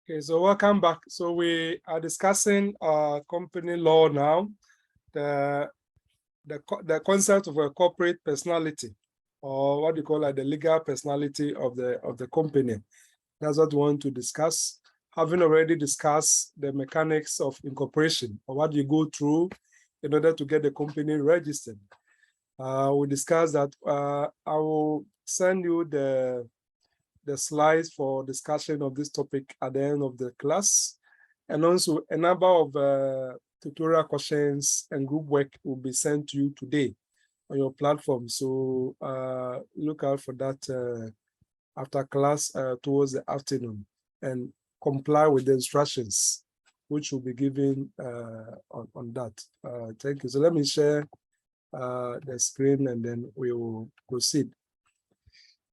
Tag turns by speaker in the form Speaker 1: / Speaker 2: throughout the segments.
Speaker 1: Okay, so welcome back. So we are discussing company law now, the concept of a corporate personality, or what you call like the legal personality of the company. That's what we want to discuss. Having already discussed the mechanics of incorporation, or what you go through in order to get the company registered. We discussed that I will send you the slides for discussion of this topic at the end of the class. And also a number of tutorial questions and group work will be sent to you today on your platform. So look out for that after class towards the afternoon and comply with the instructions which will be given on that. Thank you. So let me share the screen and then we will proceed.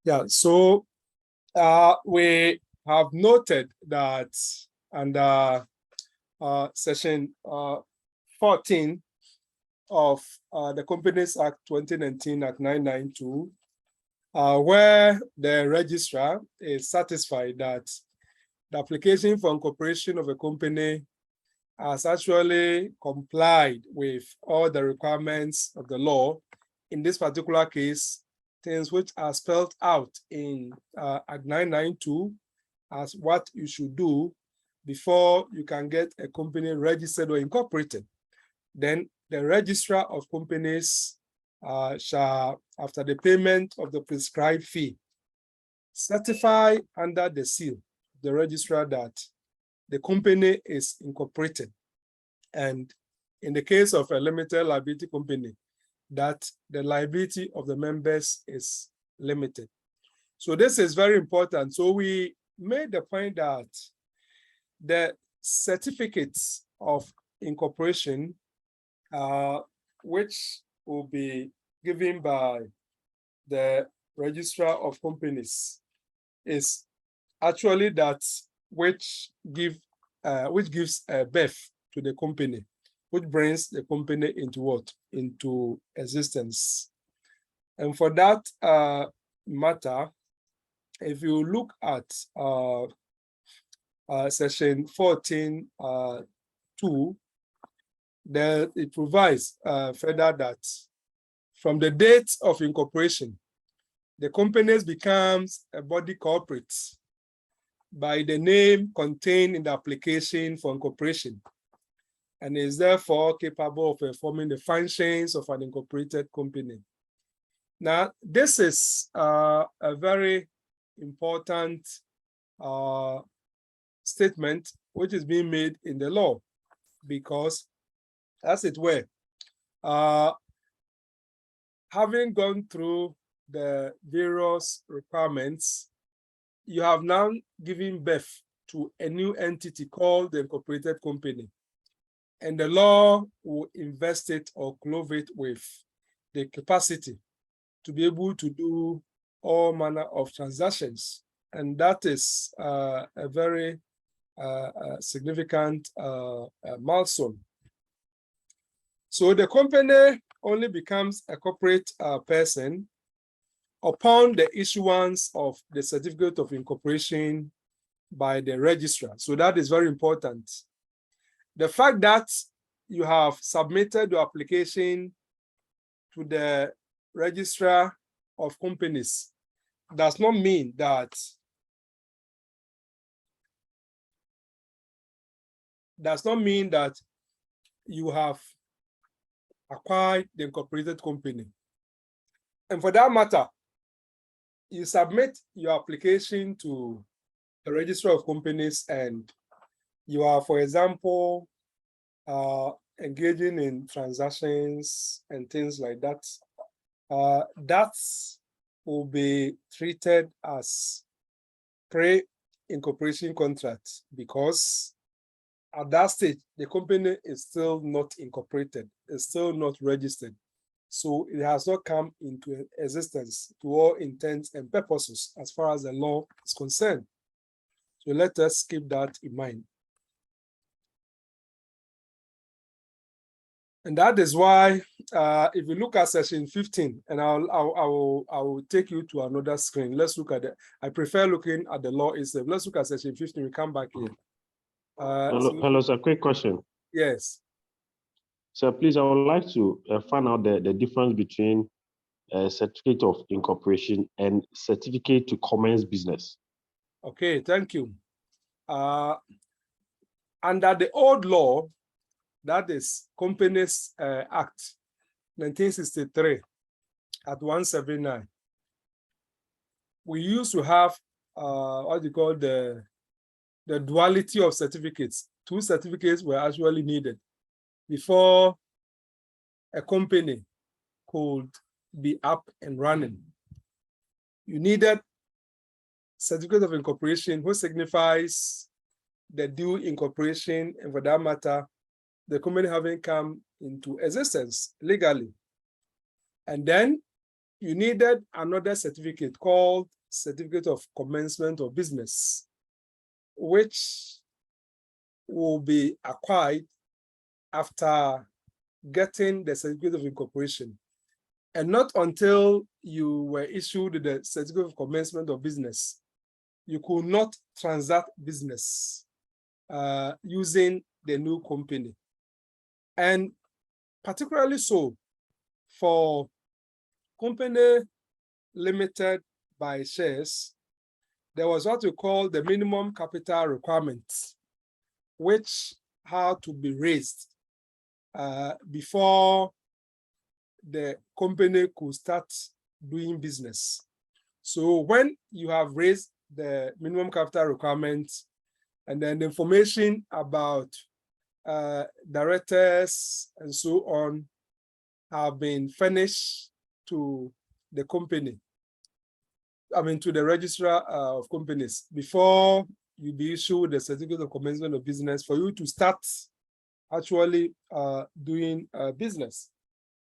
Speaker 1: Yeah, so we have noted that under section 14 of the Companies Act 2019 Act 992, where the registrar is satisfied that the application for incorporation of a company has actually complied with all the requirements of the law. In this particular case, things which are spelled out in Act 992 as what you should do before you can get a company registered or incorporated. Then the registrar of companies shall, after the payment of the prescribed fee, certify under the seal of the registrar that the company is incorporated. And in the case of a limited liability company, that the liability of the members is limited. So this is very important. So we made the point that the certificates of incorporation, which will be given by the registrar of companies, is actually that which gives birth to the company, which brings the company into what? Into existence. And for that matter, if you look at section 14(2), it provides further that from the date of incorporation, the company becomes a body corporate by the name contained in the application for incorporation, and is therefore capable of performing the functions of an incorporated company. Now, this is a very important statement which is being made in the law, because, as it were, having gone through the various requirements, you have now given birth to a new entity called the incorporated company. And the law will invest it or clothe it with the capacity to be able to do all manner of transactions. And that is a very significant milestone. So the company only becomes a corporate person upon the issuance of the certificate of incorporation by the registrar. So that is very important. The fact that you have submitted your application to the registrar of companies does not mean that you have acquired the incorporated company. And for that matter, you submit your application to the registrar of companies and you are, for example, engaging in transactions and things like that, that will be treated as pre-incorporation contract, because at that stage, the company is still not incorporated, it's still not registered. So it has not come into existence to all intents and purposes as far as the law is concerned. So let us keep that in mind. And that is why, if you look at section 15, and I will take you to another screen. Let's look at it. I prefer looking at the law itself. Let's look at section 15. We come back here.
Speaker 2: Hello, sir. Quick question.
Speaker 1: Yes.
Speaker 2: So please, I would like to find out the difference between certificate of incorporation and certificate to commence business.
Speaker 1: Okay, thank you. Under the old law, that is Companies Act 1963 at 179, we used to have what you call the duality of certificates. Two certificates were actually needed before a company could be up and running. You needed certificate of incorporation, which signifies the due incorporation, and for that matter, the company having come into existence legally. And then you needed another certificate called Certificate of Commencement of Business, which will be acquired after getting the Certificate of Incorporation. And not until you were issued the Certificate of Commencement of Business, you could not transact business using the new company. And particularly so for company limited by shares, there was what we call the minimum capital requirements, which had to be raised before the company could start doing business. So when you have raised the minimum capital requirements, and then the information about directors and so on have been furnished to the company, to the registrar of companies, before you be issued the certificate of commencement of business for you to start actually doing business.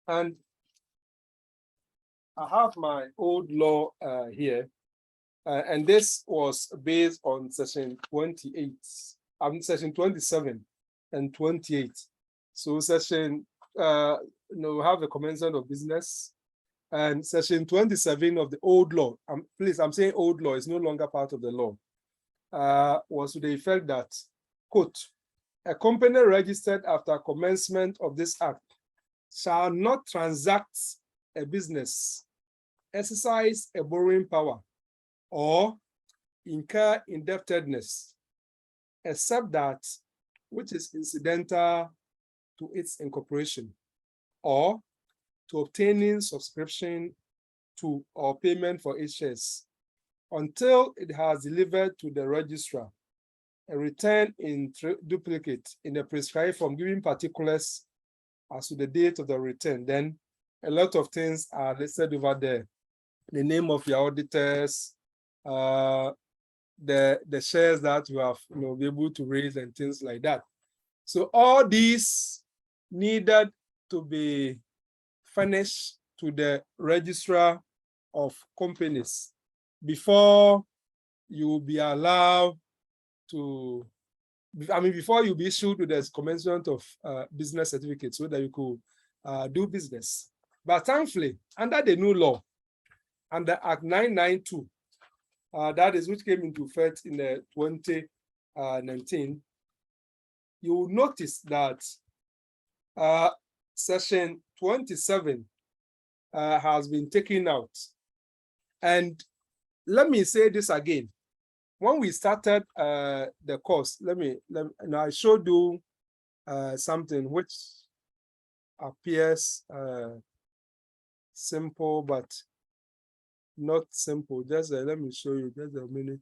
Speaker 1: And I have my old law here, and this was based on section 28, section 27 and 28. So section, we have the commencement of business, and section 27 of the old law, please, I'm saying old law, is no longer part of the law, was to the effect that, quote, a company registered after commencement of this act shall not transact a business, exercise a borrowing power, or incur indebtedness, except that which is incidental to its incorporation, or to obtaining subscription to or payment for its shares, until it has delivered to the registrar a return in duplicate in the prescribed form, giving particulars as to the date of the return. Then a lot of things are listed over there. The name of your auditors, the shares that you have be able to raise and things like that. So all these needed to be furnished to the registrar of companies before you will be allowed to, before you be issued with the commencement of business certificate, so that you could do business. But thankfully, under the new law, under Act 992, that is which came into effect in 2019, you will notice that section 27 has been taken out. And let me say this again. When we started the course, I showed you something which appears simple, but not simple. Just let me show you, just a minute.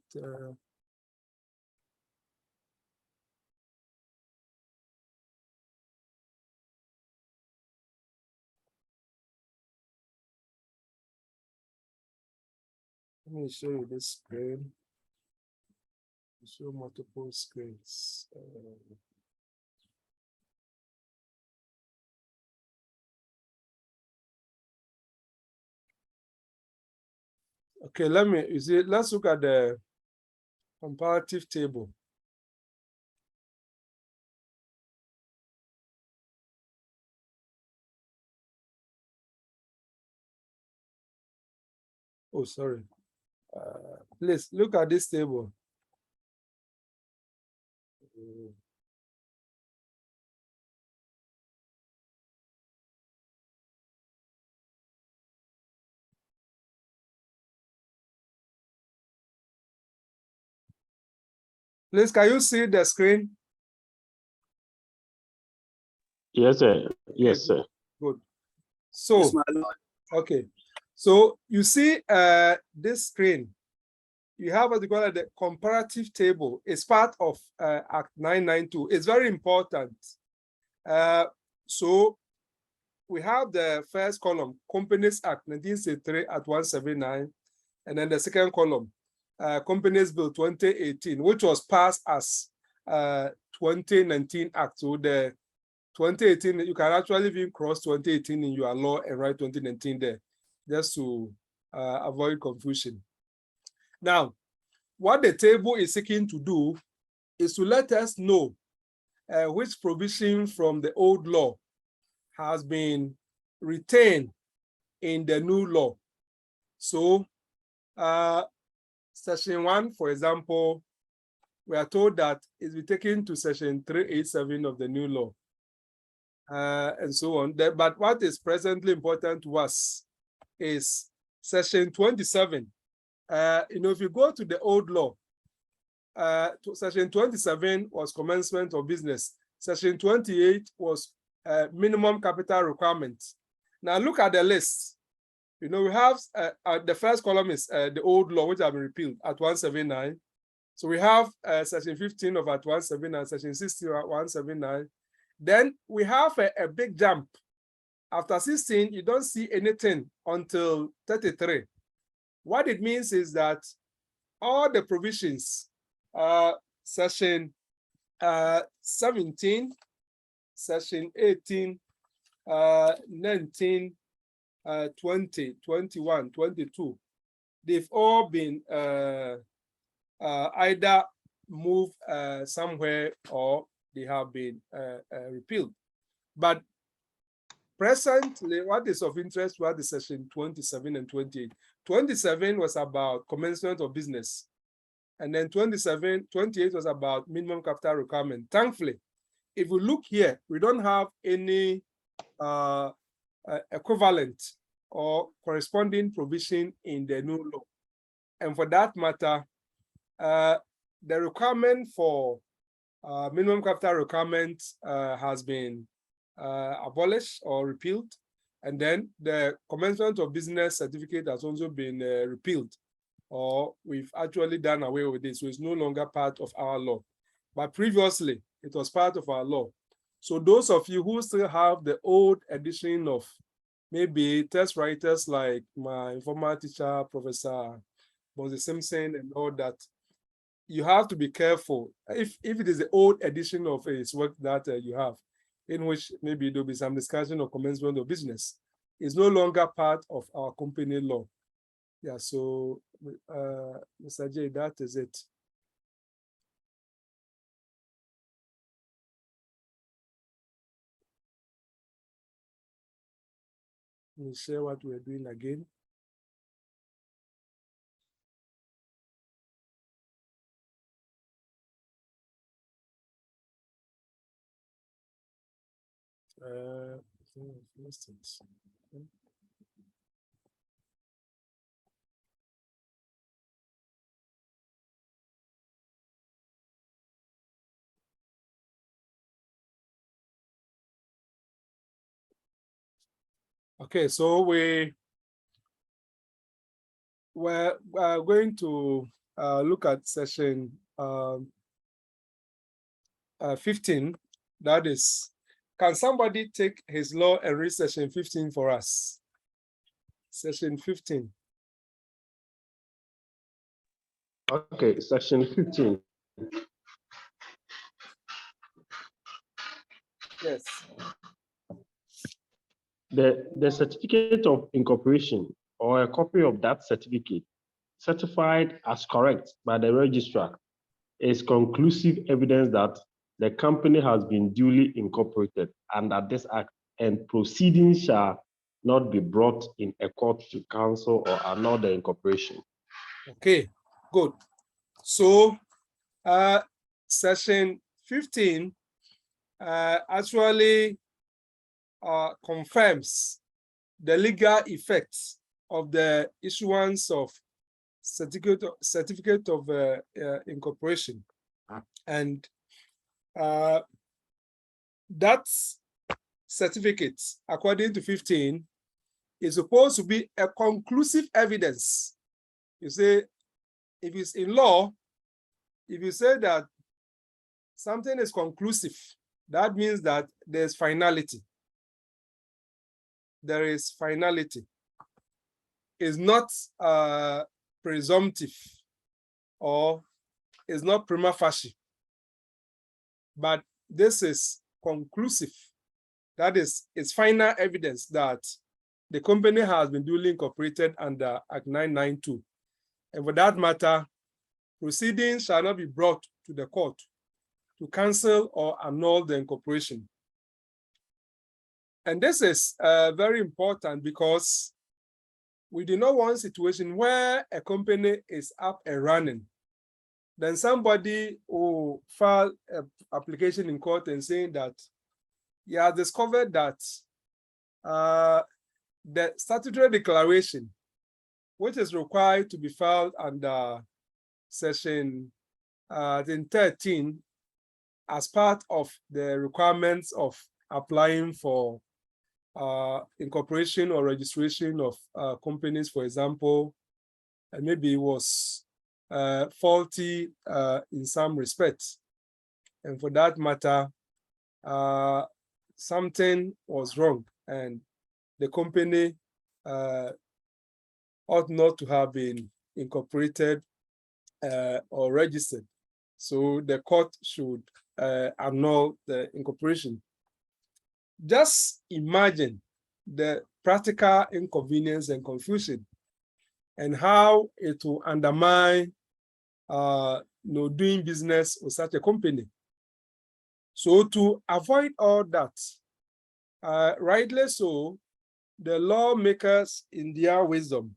Speaker 1: Let me show you this screen. Show multiple screens. Okay, let's look at the comparative table. Oh, sorry. Please look at this table. Please, can you see the screen?
Speaker 2: Yes, sir. Yes, sir.
Speaker 1: Good. So,
Speaker 3: Yes, my lord.
Speaker 1: okay. So you see this screen. You have what you call the comparative table. It's part of Act 992. It's very important. So we have the first column, Companies Act 1963 at 179, and then the second column, Companies Bill 2018, which was passed as 2019 Act. So the 2018, you can actually even cross 2018 in your law and write 2019 there, just to avoid confusion. Now, what the table is seeking to do is to let us know which provision from the old law has been retained in the new law. So, Section 1, for example, we are told that it's been taken to Section 387 of the new law, and so on. But what is presently important to us is Section 27. If you go to the old law, Section 27 was commencement of business. Section 28 was minimum capital requirements. Now look at the list. We have the first column is the old law, which have been repealed at 179. So we have Section 15 of at 179, Section 16 at 179. Then we have a big jump. After 16, you don't see anything until 33. What it means is that all the provisions, Section 17, Section 18, 19, 20, 21, 22, they've all been either moved somewhere or they have been repealed. But presently, what is of interest was the Section 27 and 28. 27 was about commencement of business. And then 28 was about minimum capital requirement. Thankfully, if we look here, we don't have any equivalent or corresponding provision in the new law. And for that matter, the requirement for minimum capital requirement has been abolished or repealed. And then the commencement of business certificate has also been repealed, or we've actually done away with it. So it's no longer part of our law. But previously, it was part of our law. So those of you who still have the old edition of maybe test writers like my former teacher, Professor Bonzi Simpson, and all that, you have to be careful. If it is the old edition of his work that you have, in which maybe there'll be some discussion of commencement of business, is no longer part of our company law. Yeah, so Mr. J, that is it. We'll share what we're doing again. Okay, so we're going to look at Section 15. That is, can somebody take his law and read Section 15 for us? Section 15.
Speaker 2: Okay, Section 15.
Speaker 1: Yes.
Speaker 2: The certificate of incorporation or a copy of that certificate certified as correct by the registrar is conclusive evidence that the company has been duly incorporated under this act, and proceedings shall not be brought in a court to cancel or annul the incorporation.
Speaker 1: Okay, good. So section 15 actually confirms the legal effects of the issuance of certificate of incorporation. And that certificate, according to 15, is supposed to be a conclusive evidence. You say, if it's in law, if you say that something is conclusive, that means that there's finality. There is finality. It's not presumptive or is not prima facie, but this is conclusive. That is, it's final evidence that the company has been duly incorporated under Act 992. And for that matter, proceedings shall not be brought to the court to cancel or annul the incorporation. And this is very important because we do not want a situation where a company is up and running. Then somebody will file an application in court and saying that he has discovered that the statutory declaration, which is required to be filed under section 13 as part of the requirements of applying for incorporation or registration of companies, for example, and maybe it was faulty in some respects. And for that matter, something was wrong and the company ought not to have been incorporated or registered. So the court should annul the incorporation. Just imagine the practical inconvenience and confusion and how it will undermine doing business with such a company. So to avoid all that, rightly so, the lawmakers in their wisdom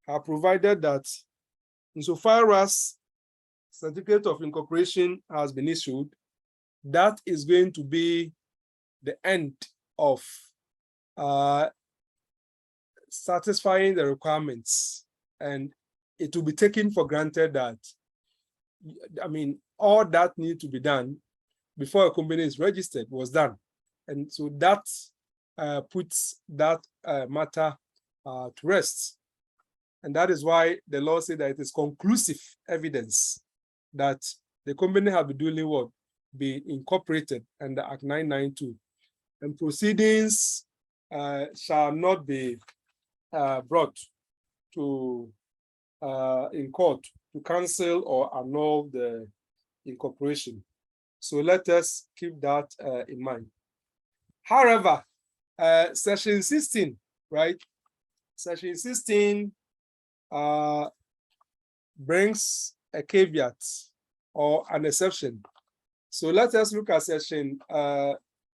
Speaker 1: have provided that insofar as certificate of incorporation has been issued, that is going to be the end of satisfying the requirements. And it will be taken for granted that, all that needs to be done before a company is registered was done. And so that puts that matter to rest. And that is why the law says that it is conclusive evidence that the company has been duly be incorporated under Act 992. And proceedings shall not be brought to in court to cancel or annul the incorporation. So let us keep that in mind. However, section 16, right? Section 16 brings a caveat or an exception. So let us look at section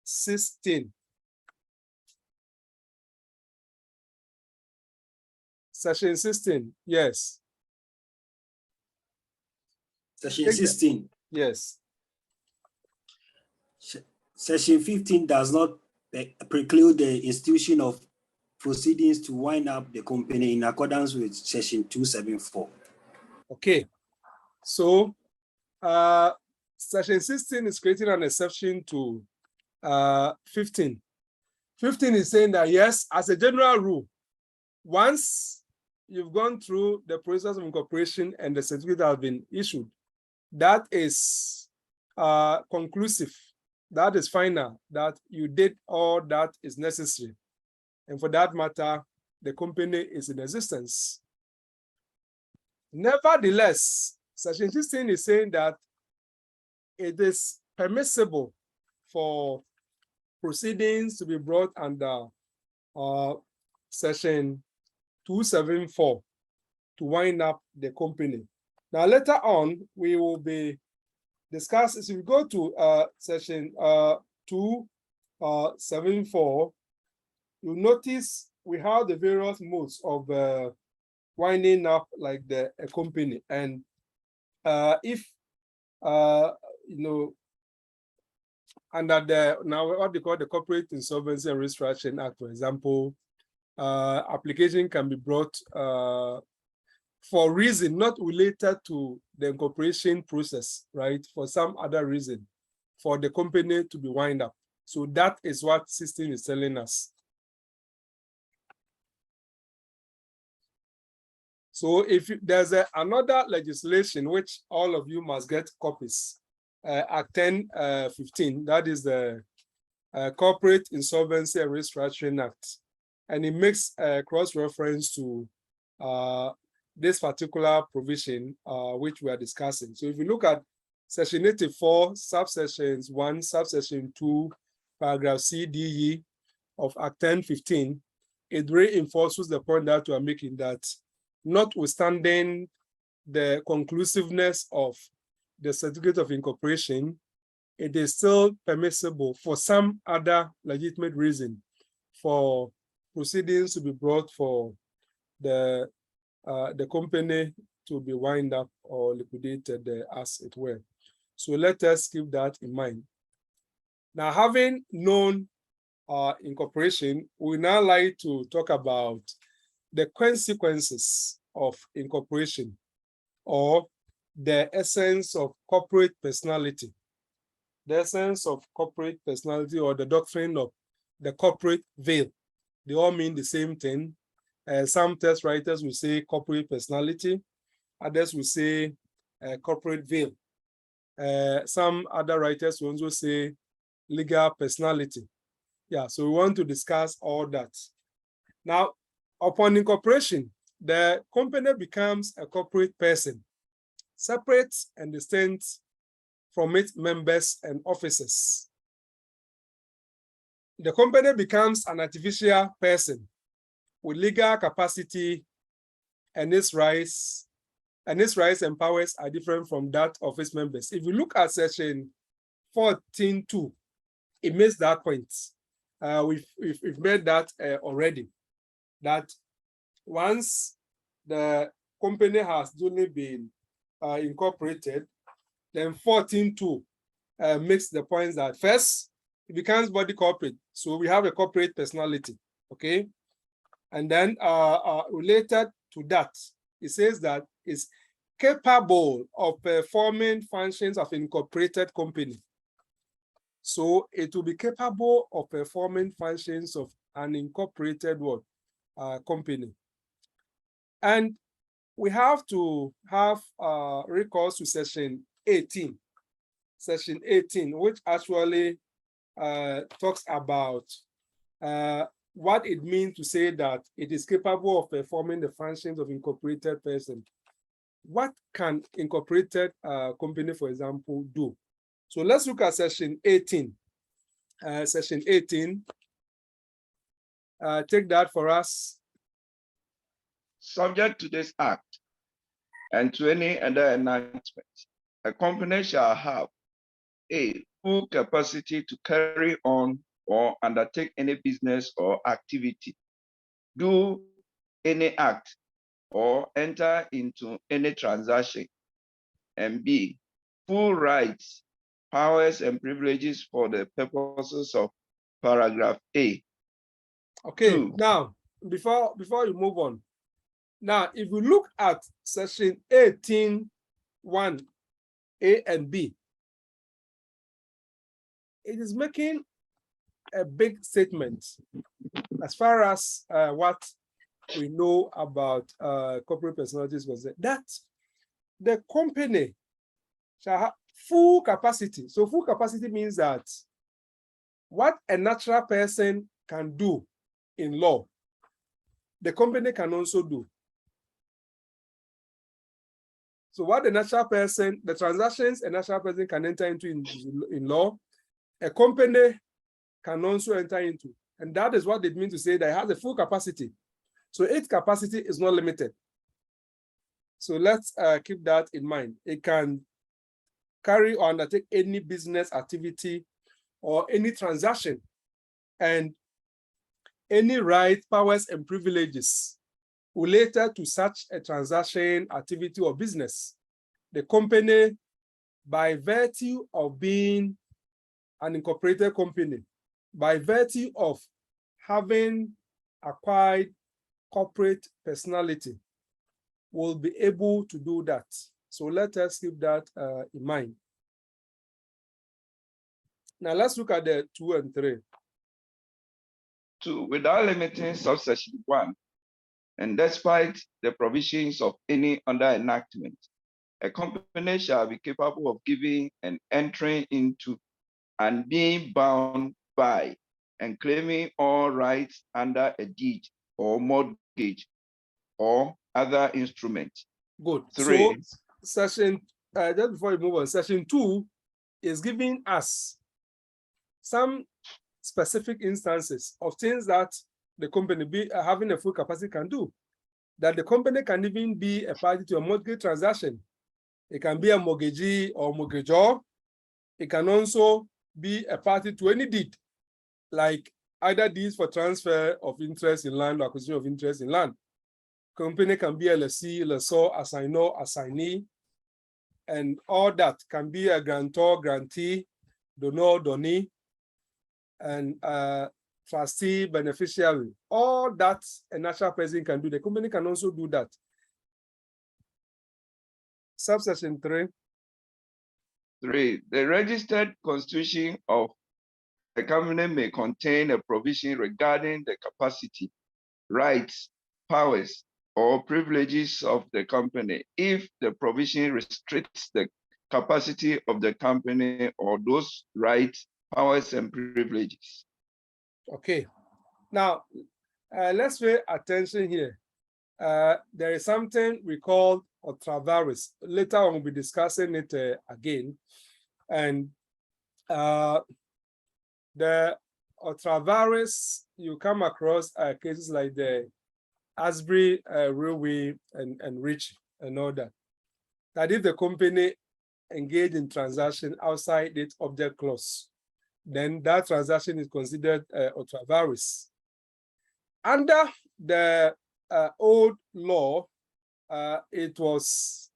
Speaker 1: 16. Section 16, yes.
Speaker 3: Section 16.
Speaker 1: Yes.
Speaker 3: Section 15 does not preclude the institution of proceedings to wind up the company in accordance with section 274.
Speaker 1: Okay. So section 16 is creating an exception to 15. 15 is saying that yes, as a general rule, once you've gone through the process of incorporation and the certificate has been issued, that is conclusive. That is final, that you did all that is necessary. And for that matter, the company is in existence. Nevertheless, section 16 is saying that it is permissible for proceedings to be brought under section 274 to wind up the company. Now, later on, we will be discussing, if we go to section 274, you'll notice we have the various modes of winding up like a company. And if, you know, under the, now what they call the Corporate Insolvency and Restructuring Act, for example, application can be brought for reason not related to the incorporation process, right? For some other reason, for the company to be wind up. So that is what 16 is telling us. So if there's another legislation which all of you must get copies, Act 1015, that is the Corporate Insolvency and Restructuring Act. And it makes a cross-reference to this particular provision which we are discussing. So if you look at Section 84, subsections 1, subsection 2, paragraph C, D, E of Act 1015, it reinforces the point that we are making, that notwithstanding the conclusiveness of the certificate of incorporation, it is still permissible for some other legitimate reason for proceedings to be brought for the company to be wind up or liquidated as it were. So let us keep that in mind. Now, having known incorporation, we now like to talk about the consequences of incorporation, or the essence of corporate personality. The essence of corporate personality, or the doctrine of the corporate veil. They all mean the same thing. Some text writers will say corporate personality, others will say corporate veil. Some other writers will also say legal personality. Yeah, so we want to discuss all that. Now, upon incorporation, the company becomes a corporate person, separate and distinct from its members and officers. The company becomes an artificial person with legal capacity, and its rights and powers are different from that of its members. If you look at section 14.2, it makes that point. We've made that already, that once the company has duly been incorporated, then 14.2 makes the point that first, it becomes body corporate. So we have a corporate personality, okay? And then related to that, it says that it's capable of performing functions of incorporated company. So it will be capable of performing functions of an incorporated company. And we have to have recourse to section 18. Section 18, which actually talks about what it means to say that it is capable of performing the functions of incorporated person. What can incorporated company, for example, do? So let's look at section 18. Section 18, take that for us.
Speaker 4: Subject to this act and to any other enactment, a company shall have a full capacity to carry on or undertake any business or activity, do any act, or enter into any transaction, and B, full rights, powers, and privileges for the purposes of paragraph A.
Speaker 1: Okay,
Speaker 4: 2.
Speaker 1: Now, before you move on, now, if you look at section 18.1, A and B, it is making a big statement as far as what we know about corporate personalities was that the company shall have full capacity. So full capacity means that what a natural person can do in law, the company can also do. So what the natural person, the transactions a natural person can enter into in law, a company can also enter into. And that is what it means to say that it has a full capacity. So its capacity is not limited. So let's keep that in mind. It can carry or undertake any business activity or any transaction. And any rights, powers, and privileges related to such a transaction, activity, or business. The company, by virtue of being an incorporated company, by virtue of having acquired corporate personality, will be able to do that. So let us keep that in mind. Now let's look at the 2 and 3.
Speaker 4: 2, without limiting subsection 1, and despite the provisions of any other enactment, a company shall be capable of giving and entering into and being bound by and claiming all rights under a deed or mortgage or other instrument.
Speaker 1: Good.
Speaker 4: 3,
Speaker 1: So section, just before we move on, section 2 is giving us some specific instances of things that the company having a full capacity can do. That the company can even be a party to a mortgage transaction. It can be a mortgagee or mortgagor. It can also be a party to any deed, like either deeds for transfer of interest in land or acquisition of interest in land. Company can be a lessee, lessor, assignor, assignee, and all that can be a grantor, grantee, donor, donee, and trustee, beneficiary. All that a natural person can do. The company can also do that. Subsection 3.
Speaker 4: 3, the registered constitution of the company may contain a provision regarding the capacity, rights, powers, or privileges of the company if the provision restricts the capacity of the company or those rights, powers, and privileges.
Speaker 1: Okay. Now, let's pay attention here. There is something we call ultra-vires. Later on, we'll be discussing it again. And the ultra-vires, you come across cases like the Asbury Railway and Rich and all that. That if the company engaged in transaction outside its object clause, then that transaction is considered ultra-vires. Under the old law, it was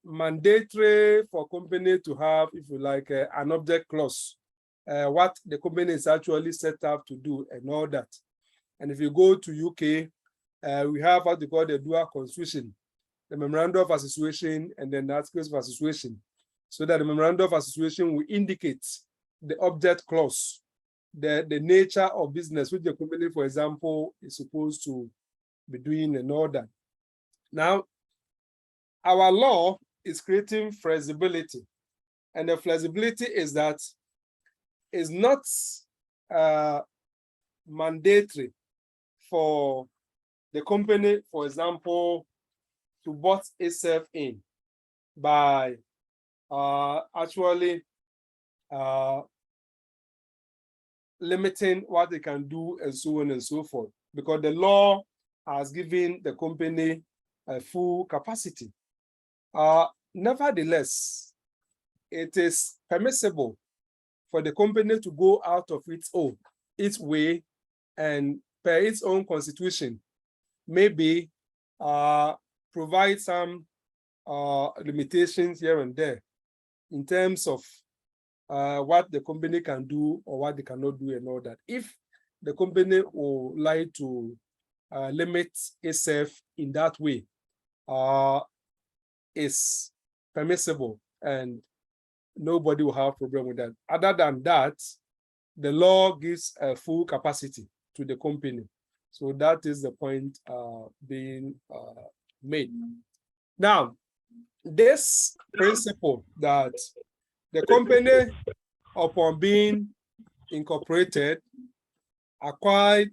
Speaker 1: mandatory for company to have, if you like, an object clause, what the company is actually set up to do and all that. And if you go to UK, we have what they call the dual constitution, the memorandum of association, and then the articles of association. So that the memorandum of association will indicate the object clause, the nature of business which the company, for example, is supposed to be doing and all that. Now, our law is creating flexibility. And the flexibility is that it's not mandatory for the company, for example, to butt itself in by actually limiting what they can do and so on and so forth, because the law has given the company a full capacity. Nevertheless, it is permissible for the company to go out of its way and per its own constitution, maybe provide some limitations here and there in terms of what the company can do or what they cannot do and all that. If the company would like to limit itself in that way, it's permissible and nobody will have a problem with that. Other than that, the law gives a full capacity to the company. So that is the point being made. Now, this principle that the company, upon being incorporated, acquired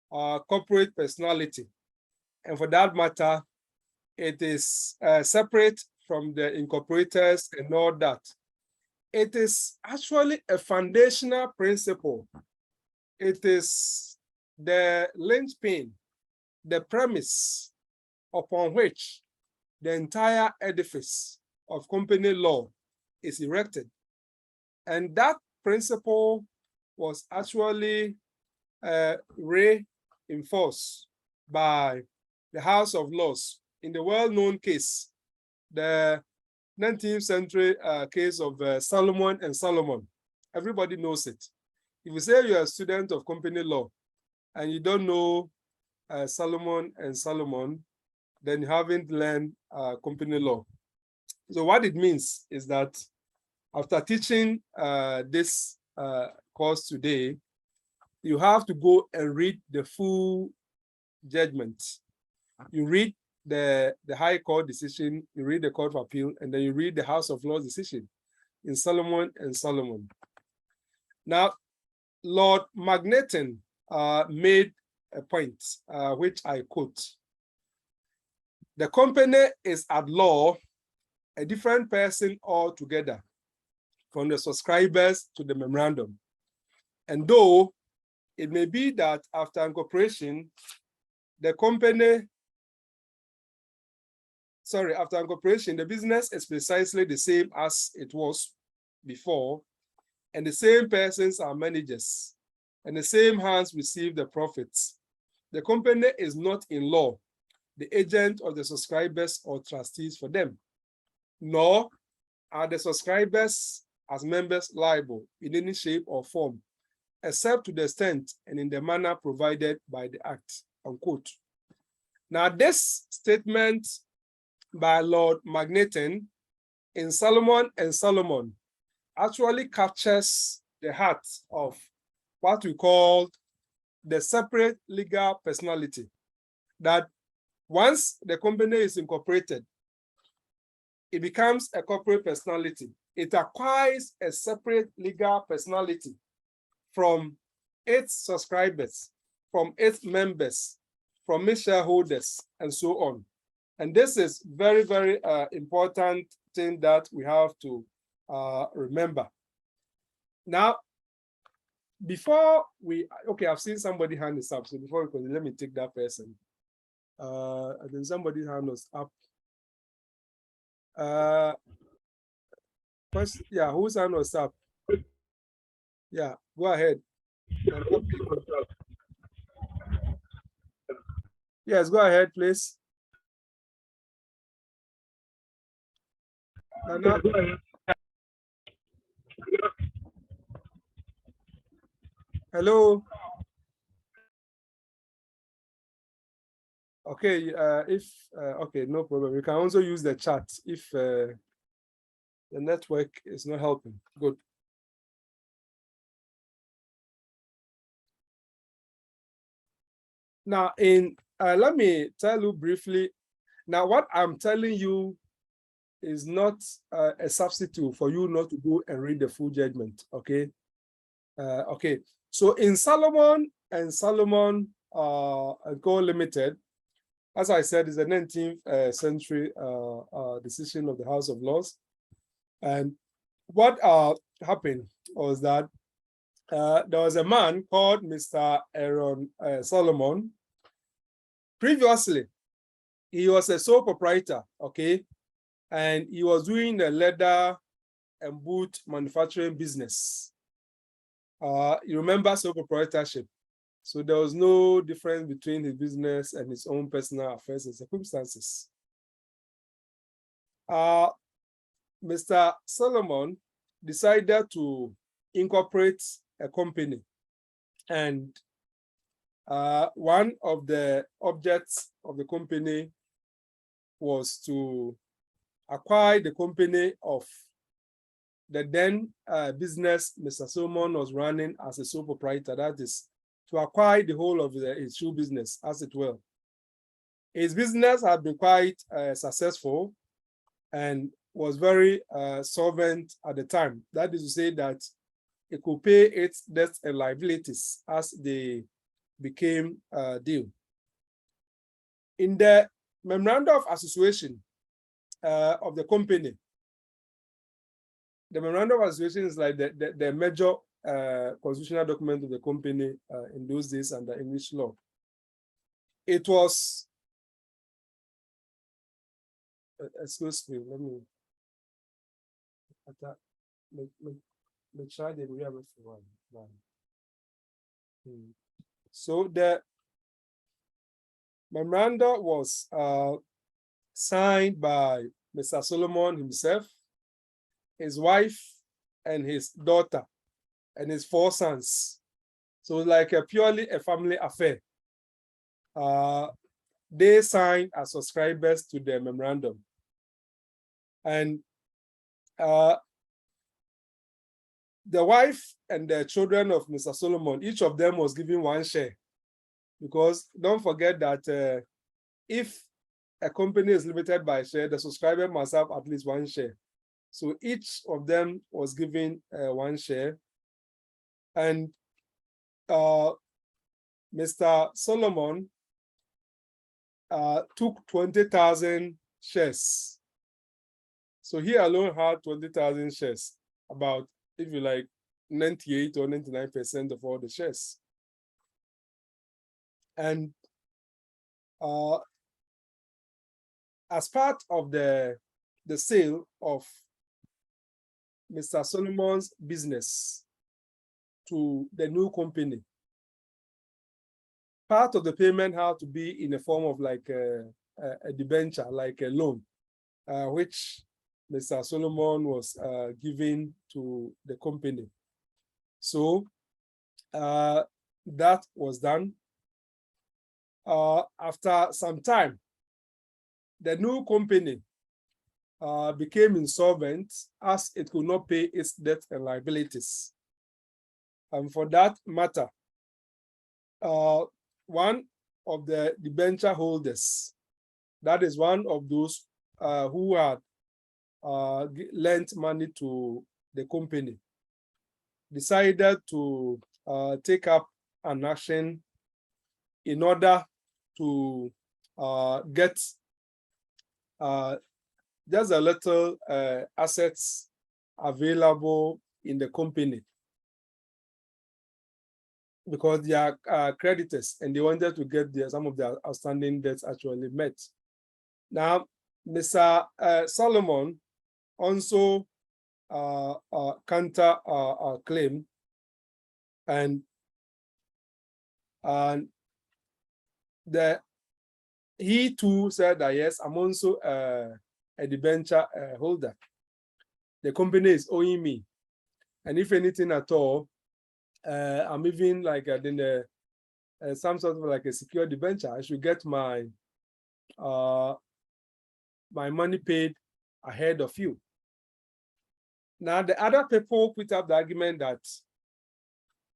Speaker 1: corporate personality, and for that matter, it is separate from the incorporators and all that. It is actually a foundational principle. It is the linchpin, the premise upon which the entire edifice of company law is erected. And that principle was actually reinforced by the House of Lords in the well-known case, the 19th century case of Salomon and Salomon. Everybody knows it. If you say you're a student of company law and you don't know Salomon and Salomon, then you haven't learned company law. So what it means is that after teaching this course today, you have to go and read the full judgment. You read the High Court decision, you read the Court of Appeal, and then you read the House of Lords decision in Salomon and Salomon. Now, Lord Magneton made a point, which I quote. The company is at law, a different person altogether, from the subscribers to the memorandum. And though it may be that after incorporation, the business is precisely the same as it was before, and the same persons are managers, and the same hands receive the profits. The company is not in law the agent of the subscribers or trustees for them, nor are the subscribers as members liable in any shape or form, except to the extent and in the manner provided by the Act, unquote. Now, this statement by Lord Magneton in Salomon and Salomon actually captures the heart of what we call the separate legal personality, that once the company is incorporated, it becomes a corporate personality. It acquires a separate legal personality from its subscribers, from its members, from its shareholders, and so on. And this is very, very important thing that we have to remember. Now, before we, okay, I've seen somebody hand this up. So before we continue, let me take that person. I think somebody's hand was up. First, yeah, whose hand was up? Yeah, go ahead. Yes, go ahead, please. Nana. Hello. Okay, okay, no problem. You can also use the chat if the network is not helping. Good. Now, let me tell you briefly. Now, what I'm telling you is not a substitute for you not to go and read the full judgment. Okay. Okay. So in Salomon and Salomon Co Ltd, as I said, is a 19th century decision of the House of Lords. And what happened was that there was a man called Mr. Aaron Salomon. Previously, he was a sole proprietor, okay? And he was doing the leather and boot manufacturing business. You remember sole proprietorship. So there was no difference between his business and his own personal affairs and circumstances. Mr. Salomon decided to incorporate a company. And one of the objects of the company was to acquire the company of the then business Mr. Salomon was running as a sole proprietor. That is, to acquire the whole of his shoe business, as it were. His business had been quite successful and was very solvent at the time. That is to say that it could pay its debts and liabilities as they became due. In the memorandum of association of the company, the memorandum of association is like the major constitutional document of the company in those days under English law. It was, excuse me, let me try the So the memorandum was signed by Mr. Solomon himself, his wife, and his daughter, and his 4 sons. So like purely a family affair. They signed as subscribers to the memorandum. And the wife and the children of Mr. Solomon, each of them was given 1 share. Because don't forget that if a company is limited by share, the subscriber must have at least 1 share. So each of them was given 1 share. And Mr. Solomon took 20,000 shares. So he alone had 20,000 shares, about, if you like, 98 or 99% of all the shares. And as part of the sale of Mr. Solomon's business to the new company, part of the payment had to be in the form of like a debenture, like a loan, which Mr. Solomon was giving to the company. So that was done. After some time, the new company became insolvent as it could not pay its debt and liabilities. And for that matter, one of the debenture holders, that is one of those who had lent money to the company, decided to take up an action in order to get just a little assets available in the company, because they are creditors and they wanted to get some of their outstanding debts actually met. Now, Mr. Solomon also counter claim, and he too said that yes, I'm also a debenture holder. The company is owing me, and if anything at all, I'm even like some sort of like a secure debenture. I should get my my money paid ahead of you. Now, the other people put up the argument that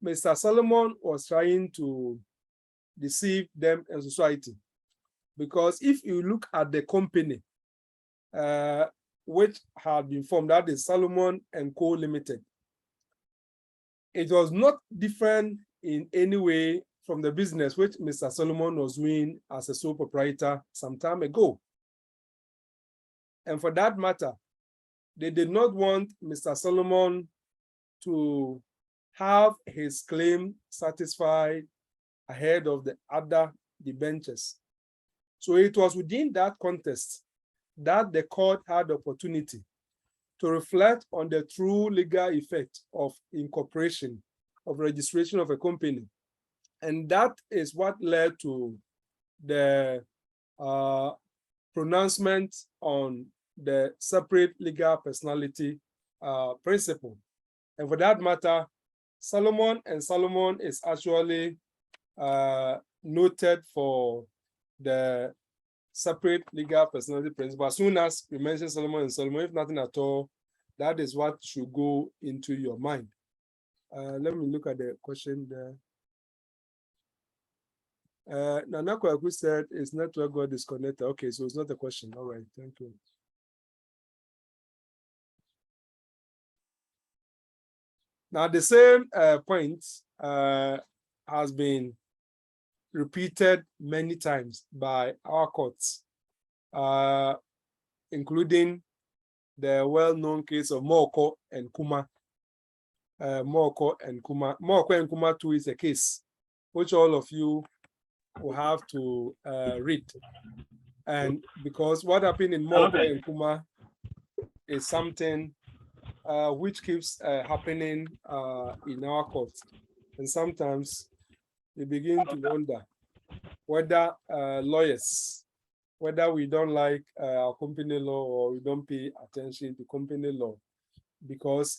Speaker 1: Mr. Solomon was trying to deceive them in society, because if you look at the company which had been formed, that is Salomon Co Ltd, it was not different in any way from the business which Mr. Solomon was doing as a sole proprietor some time ago. And for that matter, they did not want Mr. Solomon to have his claim satisfied ahead of the other debentures. So it was within that context that the court had the opportunity to reflect on the true legal effect of incorporation, of registration of a company. And that is what led to the pronouncement on the separate legal personality principle. And for that matter, Salomon is actually noted for the separate legal personality principle. As soon as we mention Salomon, if nothing at all, that is what should go into your mind. Let me look at the question there. Nana Kwaku said his network got disconnected. Okay, so it's not a question. All right, thank you. Now, the same point has been repeated many times by our courts, including the well-known case of Moko and Kuma. Moko and Kuma 2 is a case which all of you will have to read. And because what happened in Moko and Kuma is something which keeps happening in our courts. And sometimes we begin to wonder whether lawyers, whether we don't like our company law or we don't pay attention to company law, because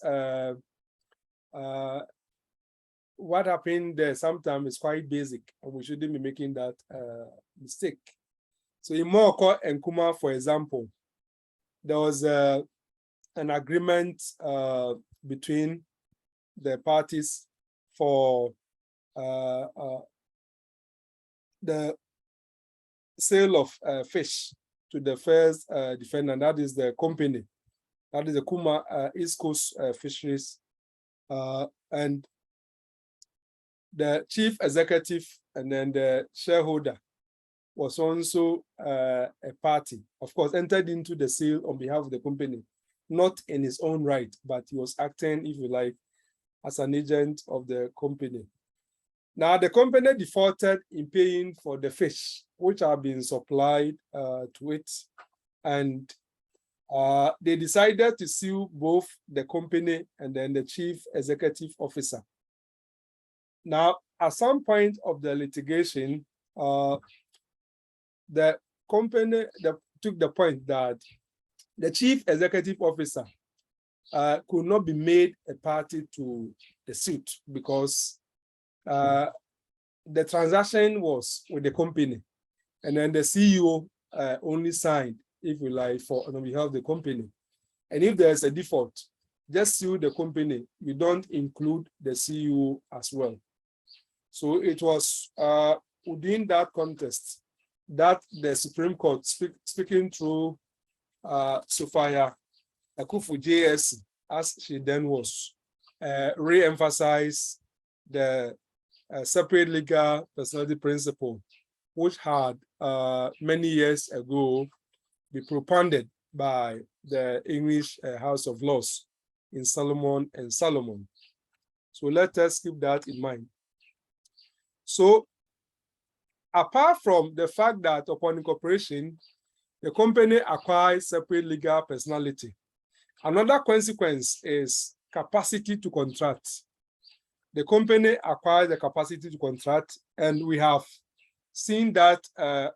Speaker 1: what happened there sometimes is quite basic, and we shouldn't be making that mistake. So in Morocco and Kuma, for example, there was an agreement between the parties for the sale of fish to the first defendant, that is the company, that is the Kuma East Coast Fisheries, and the chief executive and then the shareholder was also a party, of course, entered into the sale on behalf of the company, not in his own right, but he was acting, if you like, as an agent of the company. Now, the company defaulted in paying for the fish, which have been supplied to it, and they decided to sue both the company and then the chief executive officer. Now, at some point of the litigation, the company took the point that the chief executive officer could not be made a party to the suit because the transaction was with the company, and then the CEO only signed, if you like, on behalf of the company. And if there's a default, just sue the company. You don't include the CEO as well. So it was within that context that the Supreme Court, speaking through Sophia Akufu JS, as she then was, re-emphasized the separate legal personality principle, which had many years ago been propounded by the English House of Laws in Salomon and Salomon. So let us keep that in mind. So apart from the fact that upon incorporation, the company acquires separate legal personality, another consequence is capacity to contract. The company acquires the capacity to contract, and we have seen that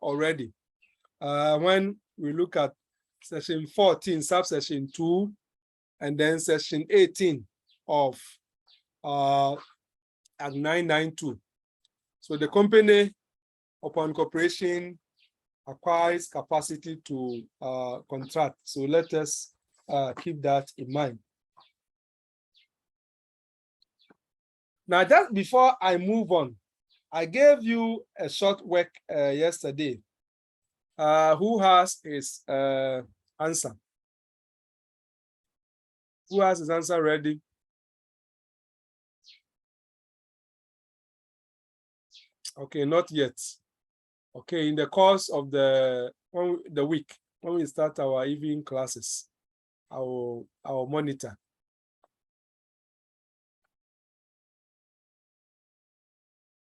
Speaker 1: already. When we look at section 14, subsection 2, and then section 18 of Act 992. So the company, upon incorporation, acquires capacity to contract. So let us keep that in mind. Now, just before I move on, I gave you a short work yesterday. Who has his answer? Who has his answer ready? Okay, not yet. Okay, in the course of the week, when we start our evening classes, I will monitor.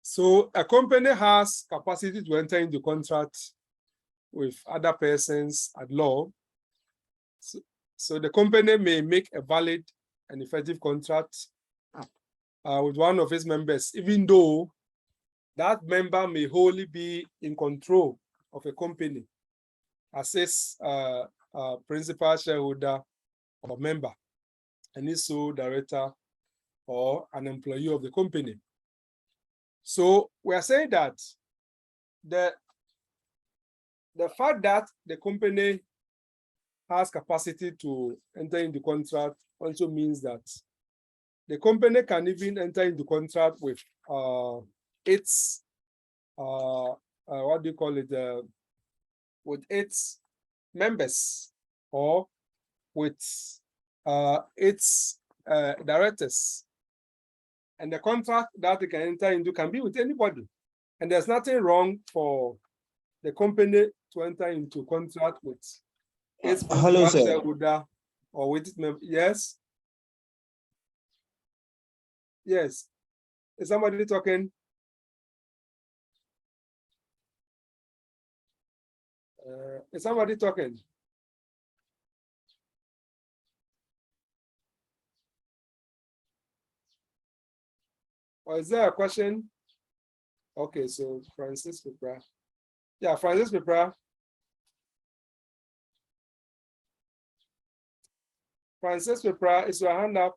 Speaker 1: So a company has capacity to enter into contract with other persons at law. So the company may make a valid and effective contract with one of its members, even though that member may wholly be in control of a company as its principal shareholder or member, and its sole director or an employee of the company. So we are saying that the fact that the company has capacity to enter into contract also means that the company can even enter into contract with its what do you call it, with its members or with its directors. And the contract that they can enter into can be with anybody. And there's nothing wrong for the company to enter into contract with its
Speaker 3: Hello, sir.
Speaker 1: shareholder or with its member. Yes? Yes. Is somebody talking? Is somebody talking? Or is there a question? Okay, so Francis Pepra. Yeah, Francis Pepra. Francis Pepra, is your hand up?